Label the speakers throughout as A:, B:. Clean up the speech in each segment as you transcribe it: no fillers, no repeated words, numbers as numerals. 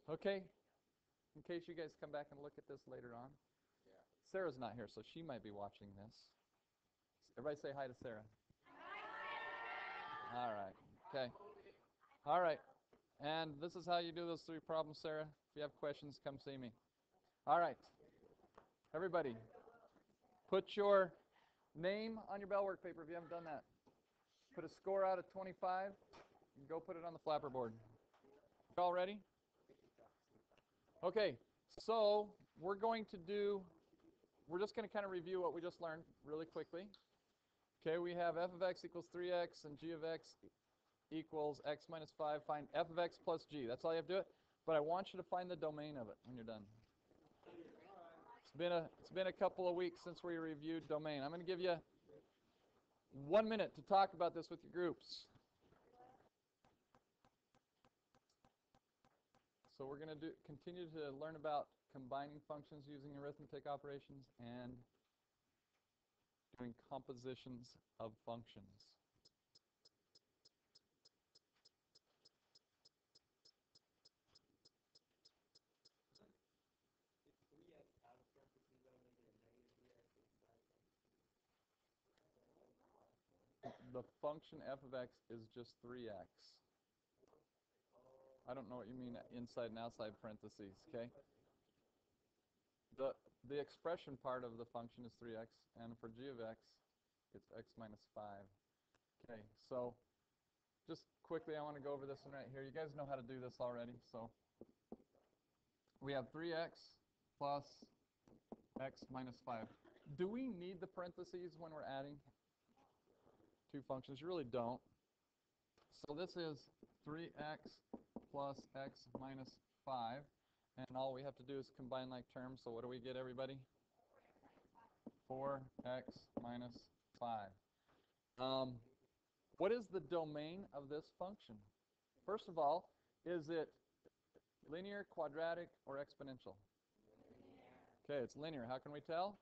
A: Okay, in case you guys come back and look at this later on. Sarah's not here, so she might be watching this. Everybody say hi to Sarah. All right, okay. All right, and this is how you do those 3 problems, Sarah. If you have questions, come see me. All right, everybody, put your name on your bell work paper if you haven't done that. Put a score out of 25 and go put it on the flapper board. You all ready? Okay, so we're just going to kind of review what we just learned really quickly. Okay, we have f of x equals 3x and g of x equals x minus 5. Find f of x plus g. That's all you have to do it. But I want you to find the domain of it when you're done. It's been a couple of weeks since we reviewed domain. I'm going to give you 1 minute to talk about this with your groups. So we're going to continue to learn about combining functions using arithmetic operations and doing compositions of functions. The function f of x is just 3x. I don't know what you mean inside and outside parentheses, okay? The expression part of the function is 3x, and for g of x, it's x minus 5. Okay, so just quickly, I want to go over this one right here. You guys know how to do this already, so we have 3x plus x minus 5. Do we need the parentheses when we're adding 2 functions? You really don't. So this is 3x plus x minus 5. And all we have to do is combine like terms. So what do we get, everybody? 4x minus 5. What is the domain of this function? First of all, is it linear, quadratic, or exponential? Okay, it's linear. How can we tell?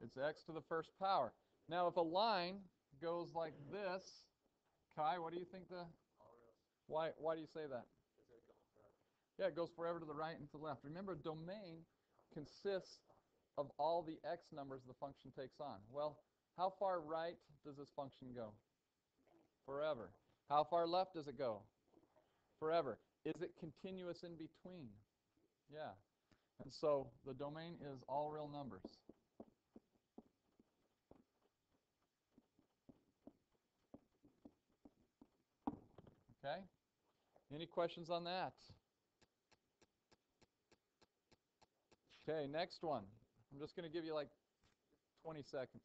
A: It's x to the first power. Now, if a line goes like this, Kai, what do you think why do you say that? Yeah, it goes forever to the right and to the left. Remember, domain consists of all the x numbers the function takes on. Well, how far right does this function go? Forever. How far left does it go? Forever. Is it continuous in between? Yeah. And so the domain is all real numbers. Okay? Any questions on that? Okay, next one. I'm just going to give you like 20 seconds.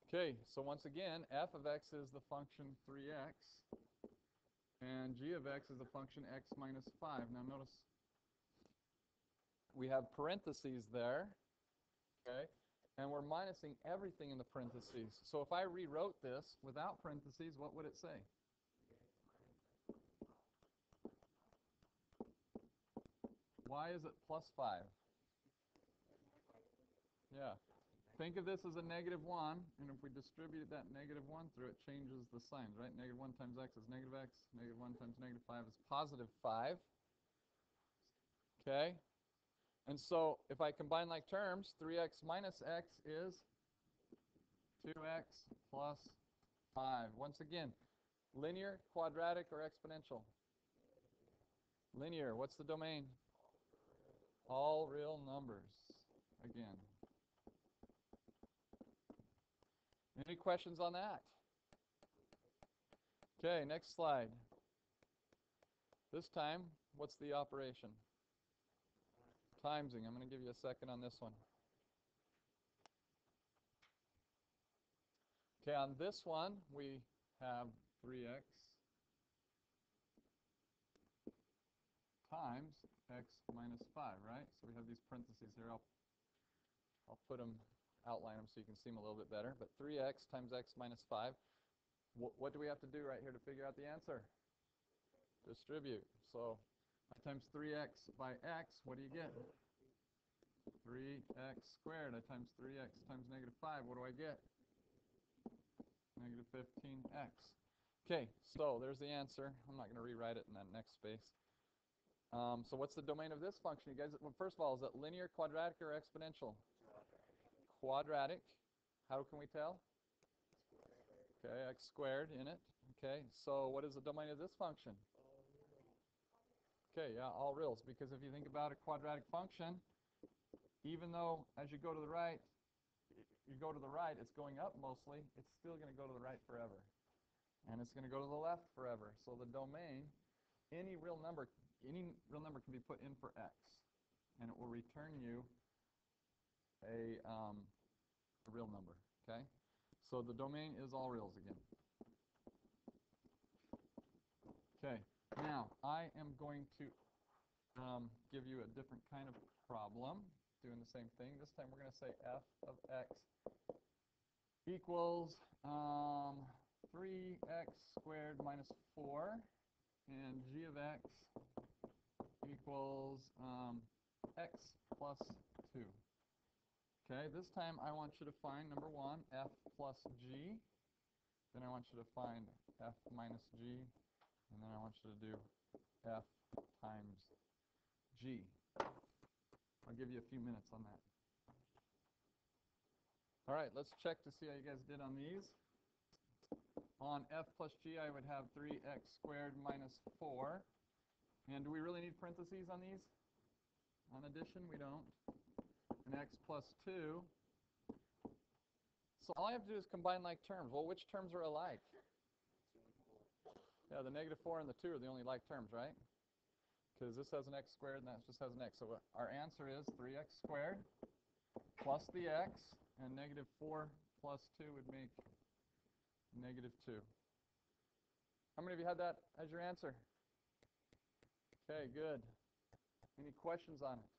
A: Okay, so once again, f of x is the function 3x, and g of x is the function x minus 5. Now notice we have parentheses there, okay, and we're minusing everything in the parentheses. So if I rewrote this without parentheses, what would it say? Why is it plus 5? Yeah. Think of this as a -1, and if we distribute that -1 through, it changes the signs, right? -1 times x is negative x. -1 times -5 is positive 5. Okay? And so if I combine like terms, 3x minus x is 2x plus 5. Once again, linear, quadratic, or exponential? Linear. What's the domain? All real numbers. Again. Any questions on that? Okay, next slide. This time, what's the operation? Timesing. I'm going to give you a second on this one. Okay, on this one, we have 3x times x minus 5, right? So we have these parentheses here. I'll put them, outline them so you can see them a little bit better. But 3x times x minus 5. What do we have to do right here to figure out the answer? Distribute. So I times 3x by x, what do you get? 3x squared. I times 3x times -5. What do I get? negative 15x. Okay, so there's the answer. I'm not going to rewrite it in that next space. So what's the domain of this function? You guys, well, first of all, is it linear, quadratic, or exponential? Quadratic. How can we tell? Okay, x squared in it. Okay, so what is the domain of this function? Okay, yeah, all reals, because if you think about a quadratic function, even though as you go to the right, it's going up mostly, it's still going to go to the right forever. And it's going to go to the left forever. So the domain, any real number can be put in for x, and it will return you a real number, okay? So the domain is all reals again. Okay, now I am going to give you a different kind of problem, doing the same thing. This time we're going to say f of x equals 3x squared minus 4, and g of x equals x plus 2. Okay, this time I want you to find, number 1, f plus g. Then I want you to find f minus g. And then I want you to do f times g. I'll give you a few minutes on that. All right, let's check to see how you guys did on these. On f plus g, I would have 3x squared minus 4. And do we really need parentheses on these? On addition, we don't. And x plus 2. So all I have to do is combine like terms. Well, which terms are alike? Yeah, the negative 4 and the 2 are the only like terms, right? Because this has an x squared and that just has an x. So our answer is 3x squared plus the x, and negative 4 plus 2 would make negative 2. How many of you had that as your answer? Okay, good. Any questions on it?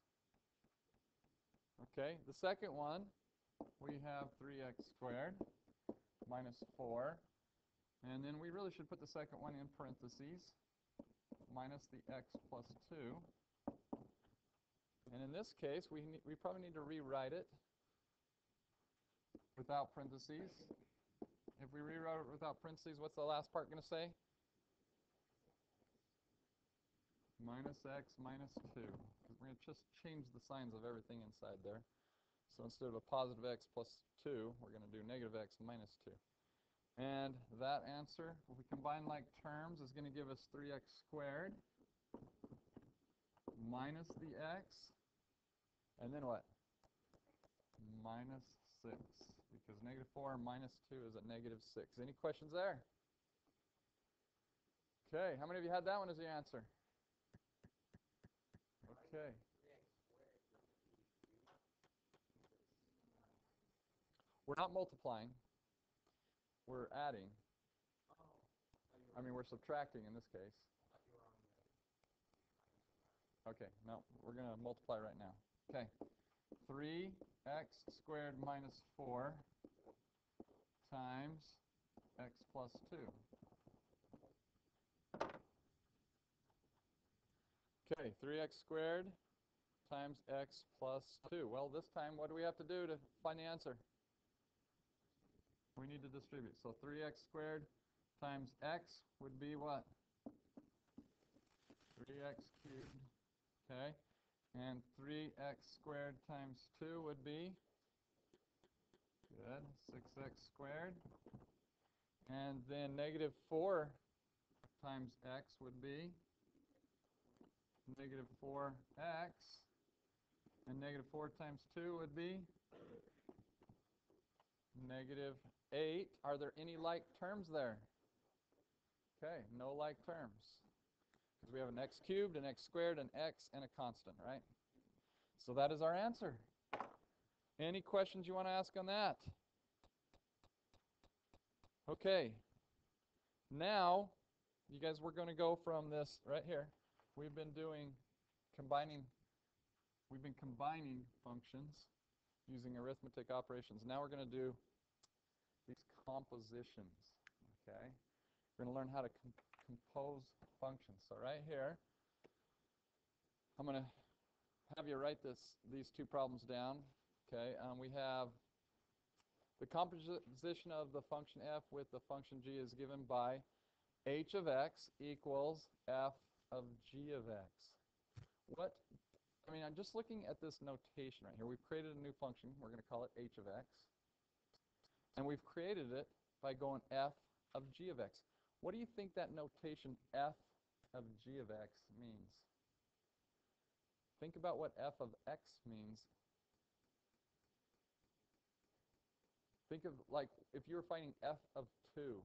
A: Okay, the second one, we have 3x squared minus 4. And then we really should put the second one in parentheses, minus the x plus 2. And in this case, we probably need to rewrite it without parentheses. If we rewrite it without parentheses, what's the last part going to say? Minus x minus 2. Because we're going to just change the signs of everything inside there. So instead of a positive x plus 2, we're going to do negative x minus 2. And that answer, if we combine like terms, is going to give us 3x squared minus the x, and then what? Minus 6, because negative 4 minus 2 is a negative 6. Any questions there? Okay, how many of you had that one as the answer? Okay. We're not multiplying. We're adding. I mean, we're subtracting in this case. Okay, no, we're going to multiply right now. Okay, 3x squared minus 4 times x plus 2. Okay, 3x squared times x plus 2. Well, this time, what do we have to do to find the answer? We need to distribute. So 3x squared times x would be what? 3x cubed. Okay. And 3x squared times 2 would be? Good. 6x squared. And then negative 4 times x would be? Negative 4x. And negative 4 times 2 would be? Negative 8. Are there any like terms there? Okay, no like terms. Because we have an x cubed, an x squared, an x, and a constant, right? So that is our answer. Any questions you want to ask on that? Okay. Now, you guys, we're going to go from this right here. We've been combining functions using arithmetic operations. Now we're going to do these compositions, okay? We're going to learn how to compose functions. So right here, I'm going to have you write these two problems down, okay? We have The composition of the function f with the function g is given by h of x equals f of g of x. I'm just looking at this notation right here. We've created a new function. We're going to call it h of x. And we've created it by going f of g of x. What do you think that notation f of g of x means? Think about what f of x means. Think of, like, if you were finding f of 2.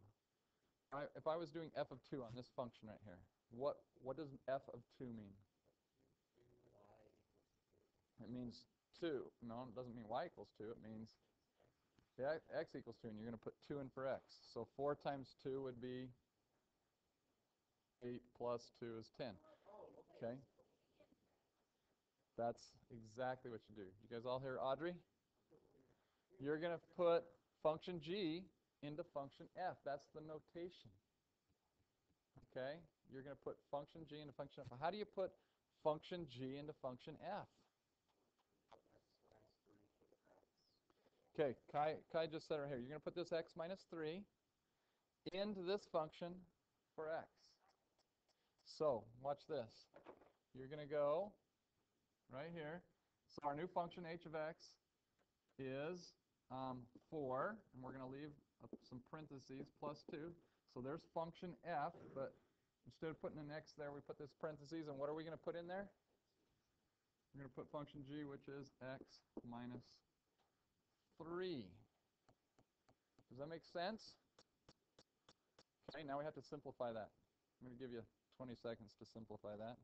A: If I was doing f of 2 on this function right here, what does f of 2 mean? It means 2. No, it doesn't mean y equals 2. It means x equals 2, and you're going to put 2 in for x. So 4 times 2 would be 8 plus 2 is 10. Okay? That's exactly what you do. You guys all hear Audrey? You're going to put function g into function f. That's the notation. Okay? You're going to put function g into function f. How do you put function g into function f? Okay, Kai just said it right here. You're going to put this x minus 3 into this function for x. So, watch this. You're going to go right here. So our new function h of x is 4, and we're going to leave some parentheses, plus 2. So there's function f, but instead of putting an x there, we put this parentheses, and what are we going to put in there? We're going to put function g, which is x minus 3. Does that make sense? Okay, now we have to simplify that. I'm going to give you 20 seconds to simplify that.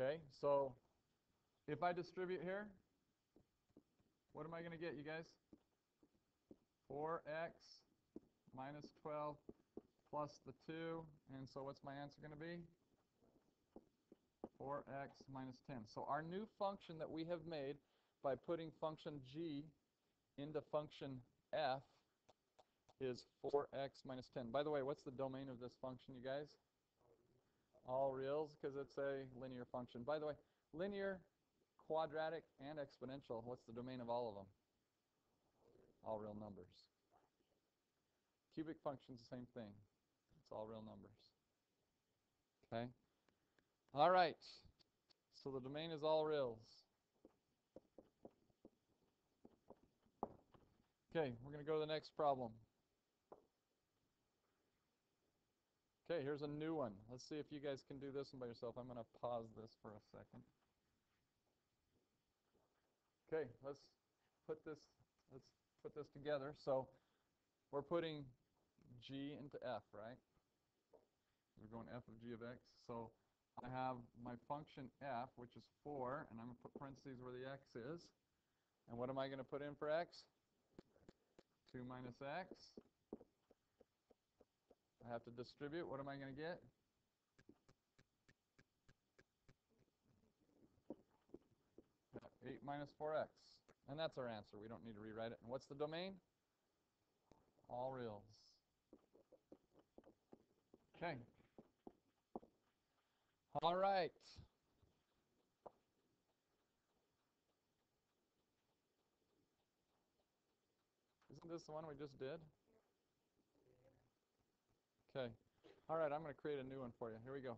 A: Okay, so if I distribute here, what am I going to get, you guys? 4x minus 12 plus the 2, and so what's my answer going to be? 4x minus 10. So our new function that we have made by putting function g into function f is 4x minus 10. By the way, what's the domain of this function, you guys? All reals, because it's a linear function. By the way, linear, quadratic, and exponential, what's the domain of all of them? All real numbers. Cubic function's the same thing. It's all real numbers. Okay? All right. So the domain is all reals. Okay, we're going to go to the next problem. Okay, here's a new one. Let's see if you guys can do this one by yourself. I'm going to pause this for a second. Okay, let's put this together. So we're putting g into f, right? We're going f of g of x. So I have my function f, which is 4, and I'm going to put parentheses where the x is. And what am I going to put in for x? 2 minus x. I have to distribute. What am I going to get? Yeah, 8 minus 4x. And that's our answer. We don't need to rewrite it. And what's the domain? All reals. Okay. All right. Isn't this the one we just did? Okay. All right, I'm going to create a new one for you. Here we go.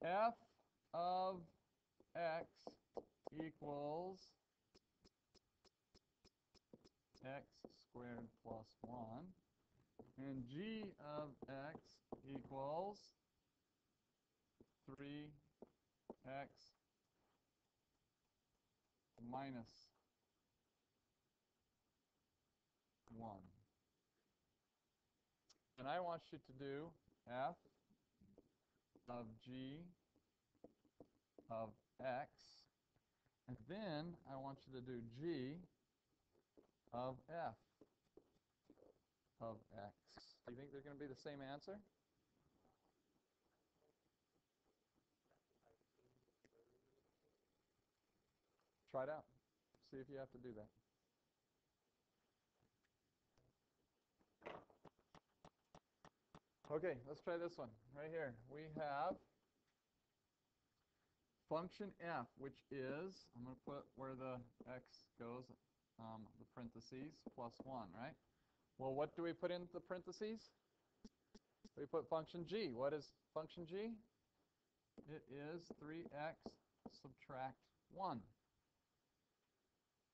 A: F of x equals x squared plus 1. And g of x equals 3x minus 1. And I want you to do f of g of x, and then I want you to do g of f of x. Do you think they're going to be the same answer? Try it out. see if you have to do that. Okay, let's try this one right here. We have function f, which is, I'm going to put where the x goes, the parentheses, plus 1, right? Well, what do we put in the parentheses? We put function g. What is function g? It is 3x subtract 1.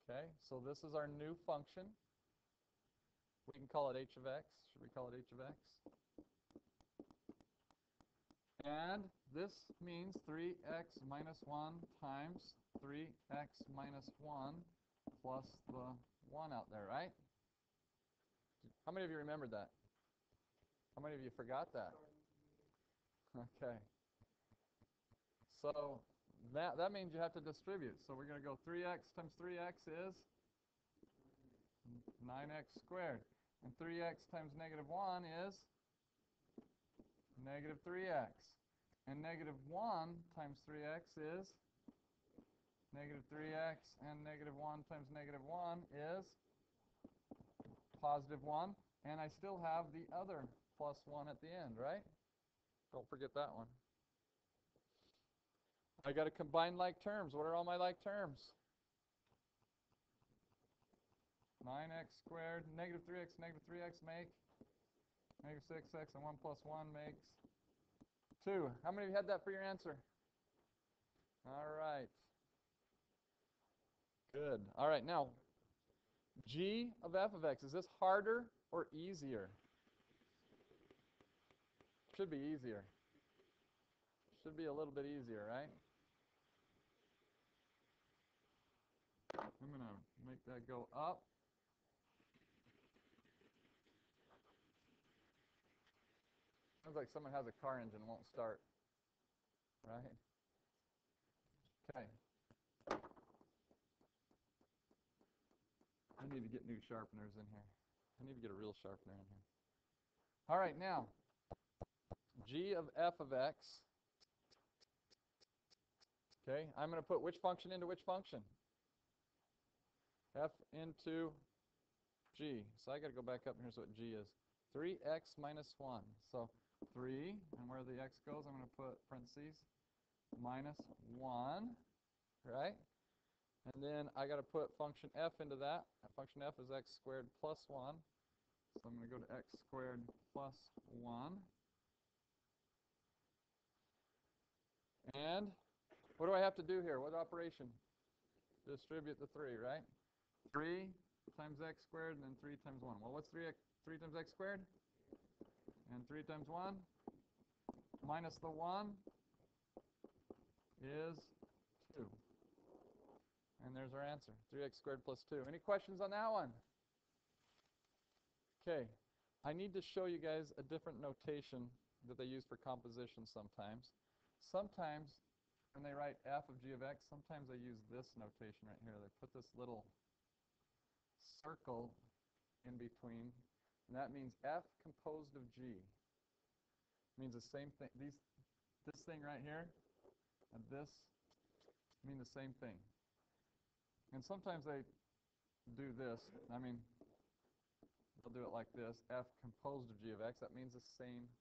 A: Okay, so this is our new function. We can call it h of x. Should we call it h of x? And this means 3x minus 1 times 3x minus 1 plus the 1 out there, right? How many of you remembered that? How many of you forgot that? Okay. So that means you have to distribute. So we're going to go 3x times 3x is 9x squared. And 3x times negative 1 is negative 3x. And negative 1 times 3x is negative 3x. And negative 1 times negative 1 is positive 1. And I still have the other plus 1 at the end, right? Don't forget that one. I got to combine like terms. What are all my like terms? 9x squared, negative 3x make negative 6x, and 1 plus 1 makes 2. How many of you had that for your answer? All right. Good. All right, now, g of f of x, is this harder or easier? Should be easier. Should be a little bit easier, right? I'm going to make that go up. Sounds like someone has a car engine and won't start, right? Okay. I need to get new sharpeners in here. I need to get a real sharpener in here. All right, now, g of f of x. Okay, I'm going to put which function into which function? F into g. So I got to go back up, and here's what g is. 3x minus 1. So 3, and where the x goes, I'm going to put parentheses, minus 1, right? And then I got to put function f into that. Function f is x squared plus 1. So I'm going to go to x squared plus 1. And what do I have to do here? What operation? Distribute the 3, right? 3 times x squared and then 3 times 1. Well, what's 3 times x squared? And 3 times 1 minus the 1 is 2. And there's our answer, 3x squared plus 2. Any questions on that one? Okay, I need to show you guys a different notation that they use for composition sometimes. Sometimes when they write f of g of x, sometimes they use this notation right here. They put this little circle in between, and that means f composed of g. Means the same thing. This thing right here and this mean the same thing. And sometimes they do this. I mean, they'll do it like this, f composed of g of x. That means the same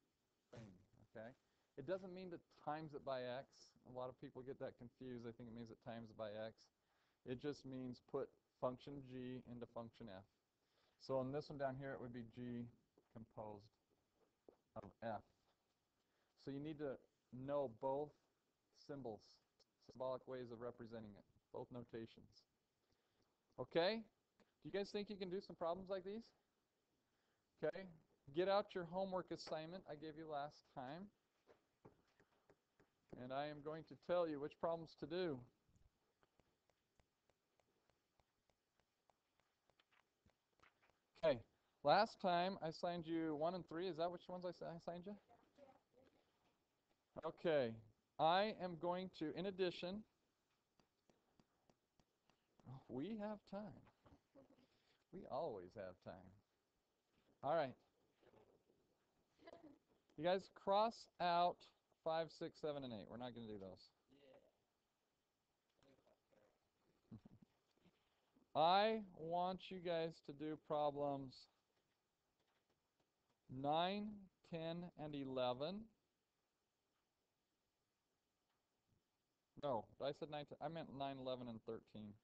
A: thing, okay? It doesn't mean to times it by x. A lot of people get that confused. They think it means it times it by x. It just means put function g into function f. So on this one down here, it would be g composed of f. So you need to know both symbols, symbolic ways of representing it, both notations. Okay? Do you guys think you can do some problems like these? Okay? Get out your homework assignment I gave you last time. And I am going to tell you which problems to do. Okay. Last time I assigned you 1 and 3. Is that which ones I assigned you? Okay. I am going to, in addition, we have time. We always have time. All right. You guys cross out 5, 6, 7, and 8. We're not going to do those. I want you guys to do problems 9, 10, and 11. No, I said 9, 10. I meant 9, 11, and 13.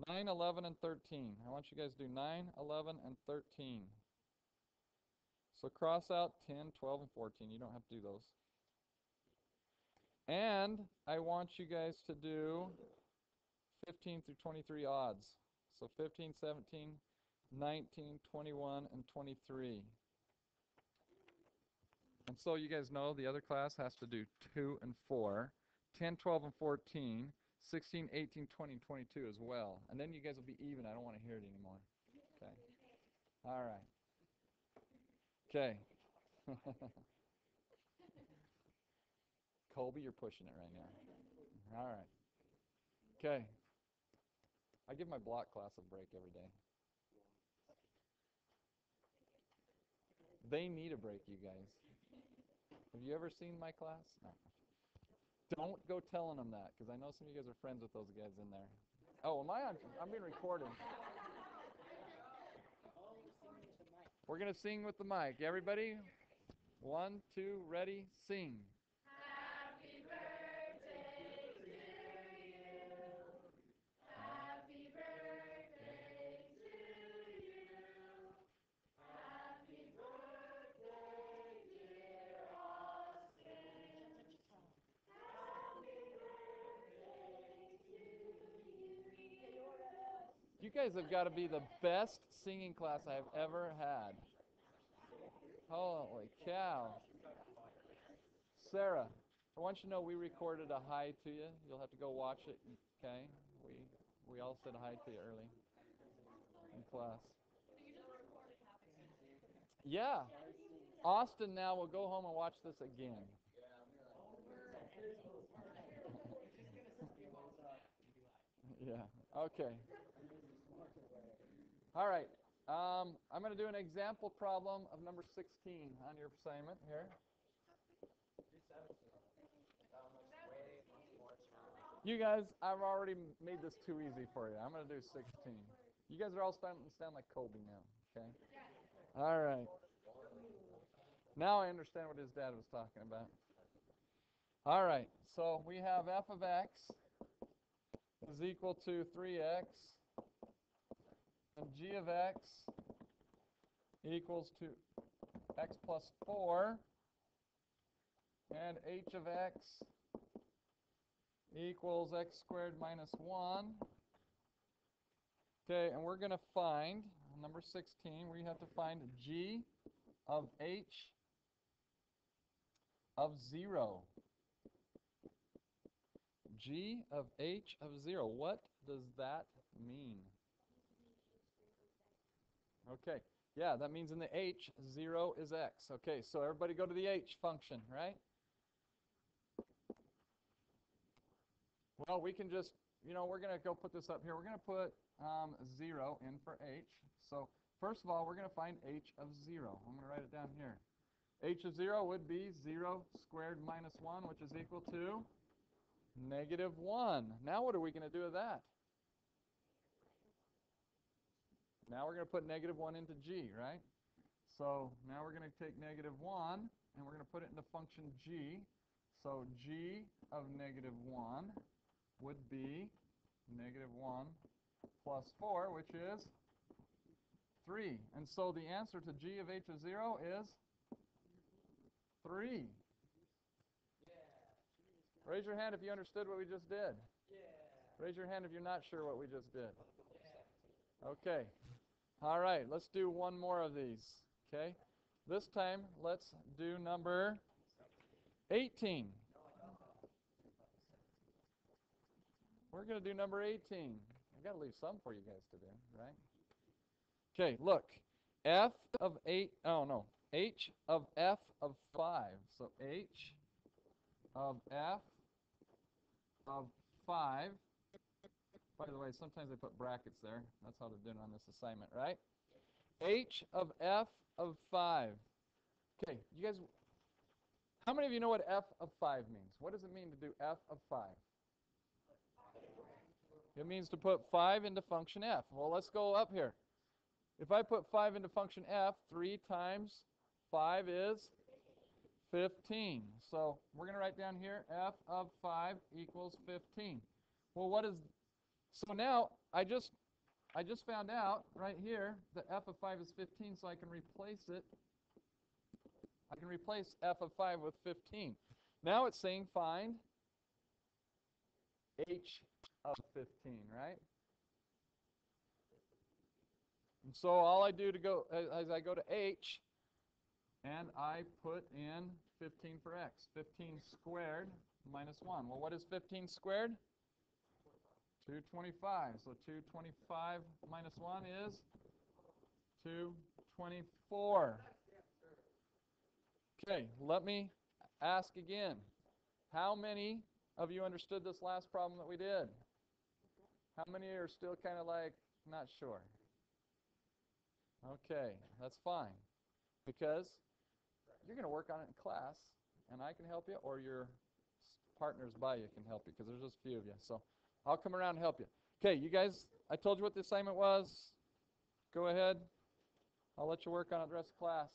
A: 9, 11, and 13. I want you guys to do 9, 11, and 13. So cross out 10, 12, and 14. You don't have to do those. And I want you guys to do 15 through 23 odds. So 15, 17, 19, 21, and 23. And so you guys know the other class has to do 2 and 4, 10, 12, and 14, 16, 18, 20, and 22 as well. And then you guys will be even. I don't want to hear it anymore. Okay. All right. Okay. Colby, you're pushing it right now. All right. Okay. I give my block class a break every day. They need a break, you guys. Have you ever seen my class? No. Don't go telling them that, because I know some of you guys are friends with those guys in there. Oh, am I on? I'm being recorded. We're going to sing with the mic. Everybody, 1, 2, ready, sing.
B: Happy birthday to you. Happy birthday to you. Happy birthday, dear Austin. Happy birthday to you.
A: You guys have got to be the best singing class I've ever had. Holy cow. Sarah, I want you to know we recorded a hi to you. You'll have to go watch it, okay? We all said hi to you early in class. Yeah. Austin now will go home and watch this again. Yeah. Okay. All right. I'm going to do an example problem of number 16 on your assignment here. You guys, I've already made this too easy for you. I'm going to do 16. You guys are all starting to sound like Colby now, okay? All right. Now I understand what his dad was talking about. All right. So we have f of x is equal to 3x, and g of x equals to x plus 4, and h of x equals x squared minus 1. Okay, and we're going to find, number 16, we have to find g of h of 0. G of h of 0. What does that mean? Okay, yeah, that means in the h, 0 is x. Okay, so everybody go to the h function, right? Well, we can just, we're going to go put this up here. We're going to put 0 in for h. So first of all, we're going to find h of 0. I'm going to write it down here. H of 0 would be 0 squared minus 1, which is equal to -1. Now what are we going to do with that? Now we're going to put -1 into g, right? So now we're going to take -1, and we're going to put it into function g. So g of -1 would be -1 plus 4, which is 3. And so the answer to g of h of 0 is 3. Raise your hand if you understood what we just did. Raise your hand if you're not sure what we just did. Okay. All right, let's do one more of these. Okay. This time, let's do number 18. We're going to do number 18. I've got to leave some for you guys to do, right? Okay, look. F of 8, oh no, h of f of 5. So h of f of 5. By the way, sometimes they put brackets there. That's how they're doing on this assignment, right? H of f of 5. Okay, you guys, how many of you know what f of 5 means? What does it mean to do f of 5? It means to put 5 into function f. Well, let's go up here. If I put 5 into function f, 3 times 5 is 15. So we're going to write down here f of 5 equals 15. Well, so now I just found out right here that f of 5 is 15, so I can replace it. I can replace f of 5 with 15. Now it's saying find h of 15, right? And so all I do as I go to h, and I put in 15 for x. 15 squared minus 1. Well, what is 15 squared? 225. So 225 minus 1 is 224. Okay, let me ask again. How many of you understood this last problem that we did? How many are still kind of like not sure? Okay, that's fine. Because you're going to work on it in class, and I can help you, or your partners by you can help you, because there's just a few of you. So I'll come around and help you. Okay, you guys, I told you what the assignment was. Go ahead. I'll let you work on it the rest of class.